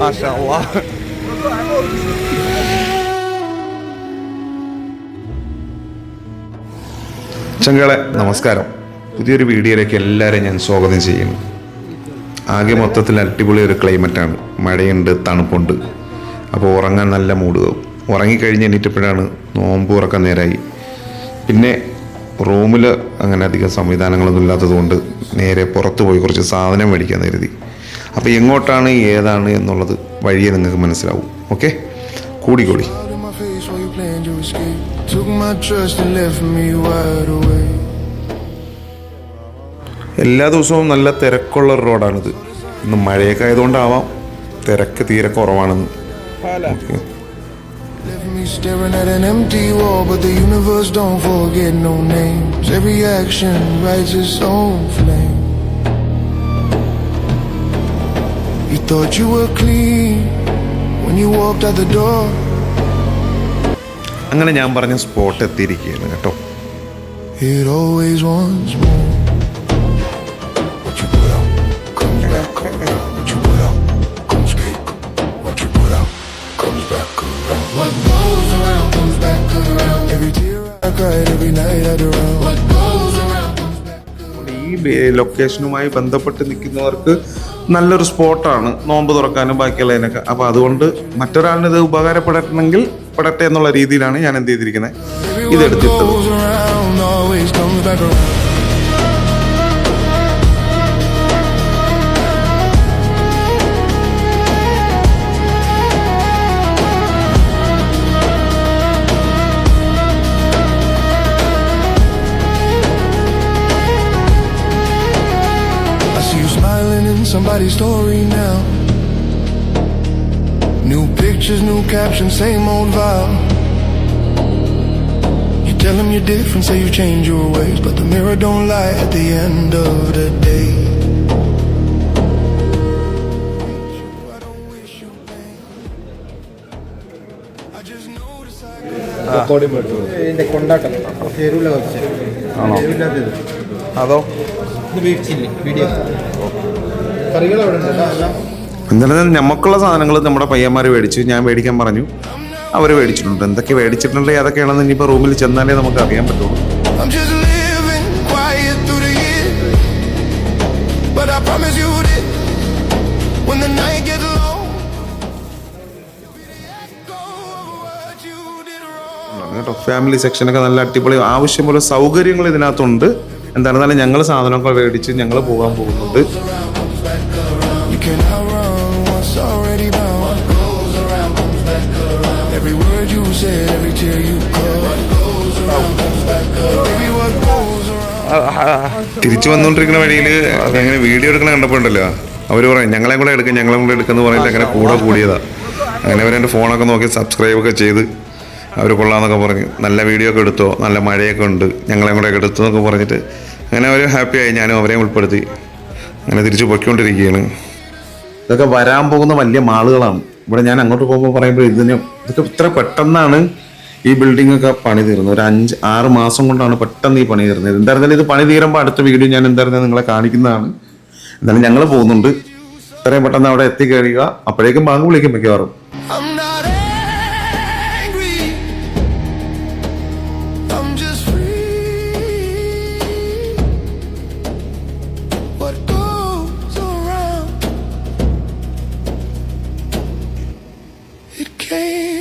മാഷാ അല്ലാഹ്. ചങ്കളെ നമസ്കാരം. പുതിയൊരു വീഡിയോയിലേക്ക് എല്ലാവരെയും ഞാൻ സ്വാഗതം ചെയ്യുന്നു. ആകെ മൊത്തത്തിൽ അടിപൊളി ഒരു ക്ലൈമറ്റാണ്. മഴയുണ്ട്, തണുപ്പുണ്ട്. അപ്പോൾ ഉറങ്ങാൻ നല്ല മൂഡ് ആവും. ഉറങ്ങിക്കഴിഞ്ഞ് എണീറ്റപ്പോഴാണ് നോമ്പ് തുറക്കാൻ നേരമായി. പിന്നെ റൂമിൽ അങ്ങനെ അധികം സംവിധാനങ്ങളൊന്നും ഇല്ലാത്തതുകൊണ്ട് നേരെ പുറത്ത് പോയി കുറച്ച് സാധനം മേടിക്കാൻ കരുതി. അപ്പോൾ എങ്ങോട്ടാണ് ഏതാണ് എന്നുള്ളത് വഴിയെ നിങ്ങൾക്ക് മനസ്സിലാവും. ഓക്കെ, കൂടി എല്ലാ ദിവസവും നല്ല തിരക്കുള്ള റോഡാണിത്. ഇന്ന് മഴയൊക്കെ ആയതുകൊണ്ടാവാം തിരക്ക് തീരെ കുറവാണെന്ന്. Staring at an empty wall, but the universe don't forget no names. Every action writes its own flame. You thought you were clean when you walked out the door. അങ്ങനെ ഞാൻ പറഞ്ഞ സ്പോട്ട് എത്തിയിരിക്കുകയാണ് കേട്ടോ. It always wants more. What you put out comes back around. What you put out comes back. What you put out comes back around. What goes around comes back around. Every tear I cried, every night I drowned. What goes around comes back around. ഈ ലൊക്കേഷനുമായി ബന്ധപ്പെട്ട് നിൽക്കുന്നവർക്ക് നല്ലൊരു സ്പോട്ടാണ് നോമ്പ് തുറക്കാനും ബാക്കിയുള്ളതിനൊക്കെ. അപ്പോൾ അതുകൊണ്ട് മറ്റൊരാളിന് ഇത് ഉപകാരപ്പെടണമെങ്കിൽ പെടട്ടെ എന്നുള്ള രീതിയിലാണ് ഞാൻ എന്ത് ചെയ്തിരിക്കുന്നത്, ഇതെടുത്തിട്ടത്. Somebody's story now. New pictures, new captions, same old vibe. You tell them you're different, say you change your ways, but the mirror don't lie at the end of the day. I don't wish you pain. I just notice ഇതിന്റെ കൊണ്ടാട്ടം എരുവില്ല കുറച്ച് എരുവില്ലാത്തത് അതോ video കറികൾ അവിടെ ഉണ്ട് എല്ലാം. എന്തായാലും നമുക്കുള്ള സാധനങ്ങൾ നമ്മുടെ പയ്യന്മാർ മേടിച്ചു. ഞാൻ മേടിക്കാൻ പറഞ്ഞു, അവർ മേടിച്ചിട്ടുണ്ട്. എന്തൊക്കെ മേടിച്ചിട്ടുണ്ട് അതൊക്കെയാണെന്ന് ഇനിയിപ്പോൾ റൂമിൽ ചെന്നാലേ നമുക്ക് അറിയാൻ പറ്റുള്ളൂ. I'm just living quiet through the years, but I promise you this, when the night gets long, go what you did wrong. കേട്ടോ, ഫാമിലി സെക്ഷനൊക്കെ നല്ല അടിപൊളി, ആവശ്യം പോലെ സൗകര്യങ്ങൾ ഇതിനകത്തുണ്ട്. എന്തായിരുന്നാലും ഞങ്ങൾ സാധനമൊക്കെ മേടിച്ച് ഞങ്ങൾ പോകാൻ പോകുന്നുണ്ട്. You can outrun what's already bound. What goes around comes back around. Every word you said, every tear you cried. What goes around comes back around. Baby, what goes around. തിരിച്ചു വന്നുകൊണ്ടിരിക്കുന്ന വഴിയിൽ അതങ്ങനെ വീഡിയോ എടുക്കണ കണ്ടപ്പോൾ ഉണ്ടല്ലോ, അവർ പറയും ഞങ്ങളെ കൂടെ എടുക്കുമെന്ന് പറഞ്ഞിട്ട് അങ്ങനെ കൂടിയതാ. അങ്ങനെ അവരെൻ്റെ ഫോണൊക്കെ നോക്കി സബ്സ്ക്രൈബൊക്കെ ചെയ്ത് അവർ കൊള്ളാമെന്നൊക്കെ പറഞ്ഞ് നല്ല വീഡിയോ ഒക്കെ എടുത്തോ, നല്ല മഴയൊക്കെ ഉണ്ട്, ഞങ്ങളെ കൂടെ എടുത്തു എന്നൊക്കെ പറഞ്ഞിട്ട് അങ്ങനെ അവർ ഹാപ്പിയായി. ഞാനും അവരെയും ഉൾപ്പെടുത്തി അങ്ങനെ തിരിച്ചു പൊയ്ക്കൊണ്ടിരിക്കുകയാണ്. ഇതൊക്കെ വരാൻ പോകുന്ന വലിയ മാളുകളാണ്. ഇവിടെ ഞാൻ അങ്ങോട്ട് പോകുമ്പോൾ പറയുമ്പോൾ ഇതൊക്കെ ഇത്ര പെട്ടെന്നാണ് ഈ ബിൽഡിംഗ് ഒക്കെ പണി തീർന്നത്. ഒരു 5-6 മാസം കൊണ്ടാണ് പെട്ടെന്ന് ഈ പണി തീർന്നത്. എന്തായിരുന്നാലും ഇത് പണി തീരുമ്പോൾ അടുത്ത വീഡിയോ ഞാൻ എന്തായിരുന്നാലും നിങ്ങളെ കാണിക്കുന്നതാണ്. എന്നാലും ഞങ്ങൾ പോകുന്നുണ്ട്. ഇത്രയും പെട്ടെന്ന് അവിടെ എത്തിക്കഴിയുക, അപ്പോഴേക്കും ബാങ്ക് വിളിക്കും മിക്കവാറും. I'm not angry, I'm just free. What goes around, it came